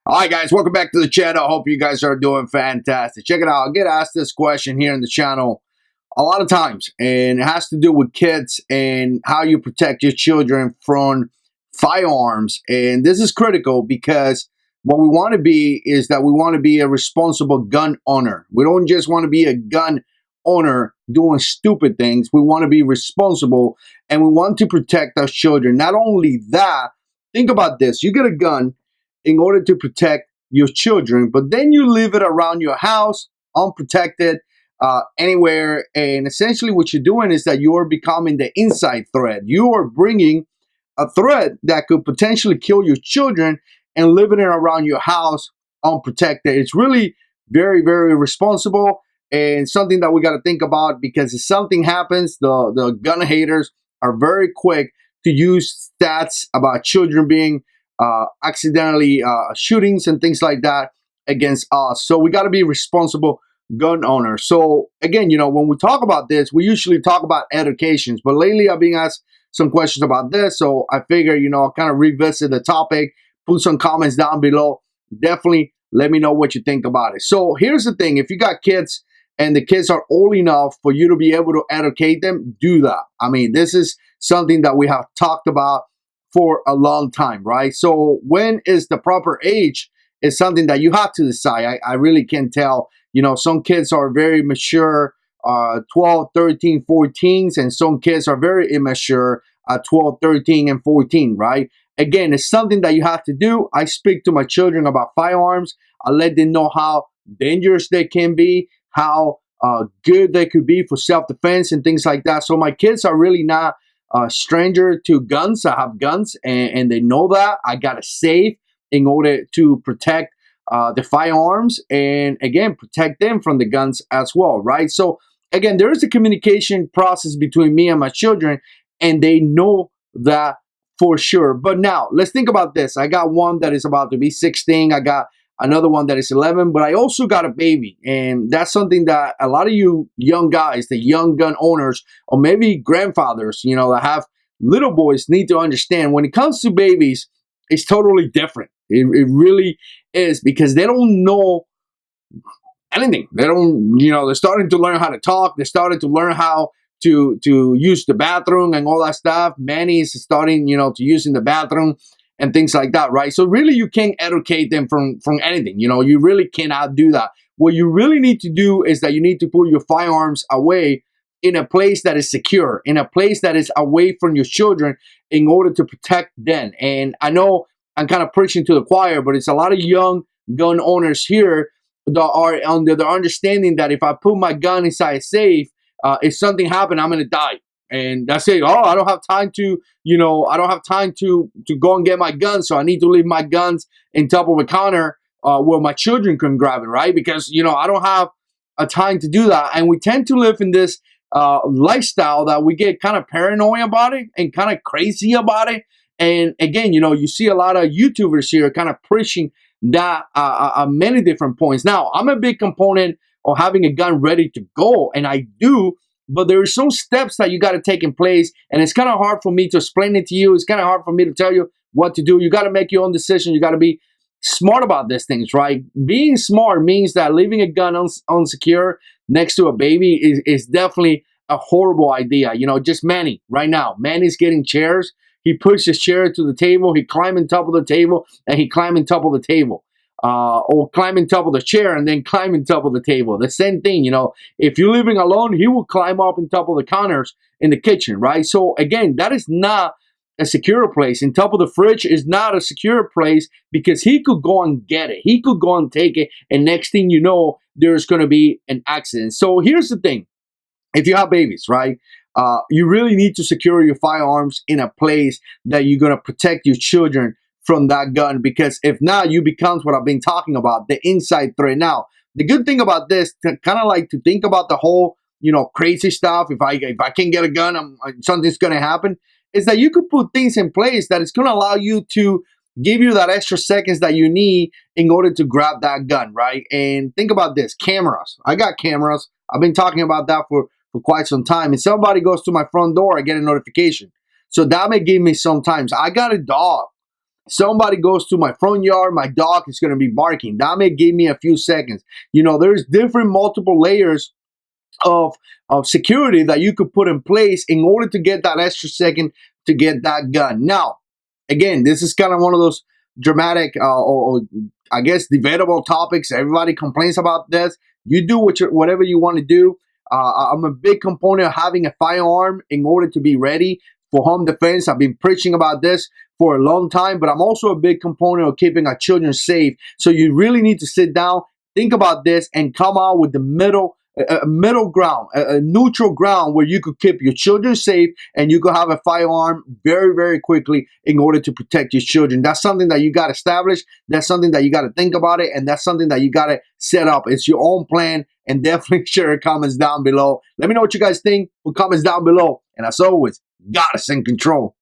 All right, guys, welcome back to the channel. I hope you guys are doing fantastic. Check it out. I get asked this question here in the channel a lot of times, and it has to do with kids and how you protect your children from firearms. And this is critical because what we want to be is that we want to be a responsible gun owner. We don't just want to be a gun owner doing stupid things. We want to be responsible, and we want to protect our children. Not only that, think about this. You get a gun in order to protect your children, but then you leave it around your house unprotected anywhere, and essentially what you're doing is that you're becoming the inside threat. You are bringing a threat that could potentially kill your children and living it around your house unprotected. It's really very, very irresponsible and something that we got to think about, because if something happens, the gun haters are very quick to use stats about children being accidentally shootings and things like that against us. So we got to be responsible gun owners. So again, you know, when we talk about this, we usually talk about educations, but lately I've been asked some questions about this. So I figure, you know, I'll kind of revisit the topic, put some comments down below. Definitely let me know what you think about it. So here's the thing. If you got kids and the kids are old enough for you to be able to educate them, do that. I mean, this is something that we have talked about for a long time, right? So when is the proper age is something that you have to decide. I really can't tell. You know, some kids are very mature, 12, 13, 14s, and some kids are very immature at 12, 13, and 14, right? Again, it's something that you have to do. I speak to my children about firearms. I let them know how dangerous they can be, how good they could be for self-defense and things like that. So my kids are really not stranger to guns. I have guns, and they know that. I got a safe in order to protect the firearms, and again, protect them from the guns as well, right? So again, there is a communication process between me and my children, and they know that for sure. But now let's think about this. I got one that is about to be 16. I got another one that is 11, but I also got a baby, and that's something that a lot of you young guys, the young gun owners, or maybe grandfathers, you know, that have little boys, need to understand. When it comes to babies, it's totally different. It really is, because they don't know anything. They don't, you know, they're starting to learn how to talk. They're starting to learn how to use the bathroom and all that stuff. Manny is starting, you know, to use in the bathroom and things like that, right? So really, you can't educate them from anything. You know, you really cannot do that. What you really need to do is that you need to put your firearms away in a place that is secure, in a place that is away from your children, in order to protect them. And I know I'm kind of preaching to the choir, but it's a lot of young gun owners here that are under the understanding that if I put my gun inside a safe, if something happened, I'm gonna die. And that's it. Oh, I don't have time to, you know, I don't have time to go and get my guns, so I need to leave my guns in top of a counter where my children can grab it, right? Because, you know, I don't have a time to do that. And we tend to live in this lifestyle that we get kind of paranoid about it and kind of crazy about it. And again, you know, you see a lot of YouTubers here kind of preaching that many different points. Now, I'm a big component of having a gun ready to go, and I do. But there are some steps that you got to take in place, and it's kind of hard for me to explain it to you. It's kind of hard for me to tell you what to do. You got to make your own decision. You got to be smart about these things, right? Being smart means that leaving a gun unsecure next to a baby is definitely a horrible idea. You know, just Manny right now. Manny's getting chairs. He pushed his chair to the table. He climbed on top of the table, and he climbed on top of the table. Or climb on top of the chair and then climb on top of the table. The same thing, you know, if you're living alone, he will climb up on top of the counters in the kitchen, right? So again, that is not a secure place. On top of the fridge is not a secure place, because he could go and get it. He could go and take it, and next thing you know, there's going to be an accident. So here's the thing. If you have babies, right, you really need to secure your firearms in a place that you're going to protect your children from that gun, because if not, you becomes what I've been talking about, the inside threat. Now, the good thing about this, kind of like to think about the whole, you know, crazy stuff. If I can't get a gun, something's going to happen. Is that you could put things in place that is going to allow you to give you that extra seconds that you need in order to grab that gun, right? And think about this: cameras. I got cameras. I've been talking about that for quite some time, and somebody goes to my front door, I get a notification. So that may give me sometimes. I got a dog. Somebody goes to my front yard, my dog is going to be barking. That may give me a few seconds. There's different multiple layers of security that you could put in place in order to get that extra second to get that gun. Now, again, this is kind of one of those dramatic or I guess debatable topics. Everybody complains about this. You do whatever you want to do. I'm a big component of having a firearm in order to be ready for home defense. I've been preaching about this for a long time, but I'm also a big component of keeping our children safe. So you really need to sit down, think about this, and come out with the middle ground, a neutral ground where you could keep your children safe and you could have a firearm very, very quickly in order to protect your children. That's something that you got to establish. That's something that you got to think about it. And that's something that you got to set up. It's your own plan, and definitely share your comments down below. Let me know what you guys think. Put comments down below. And as always, got us in control.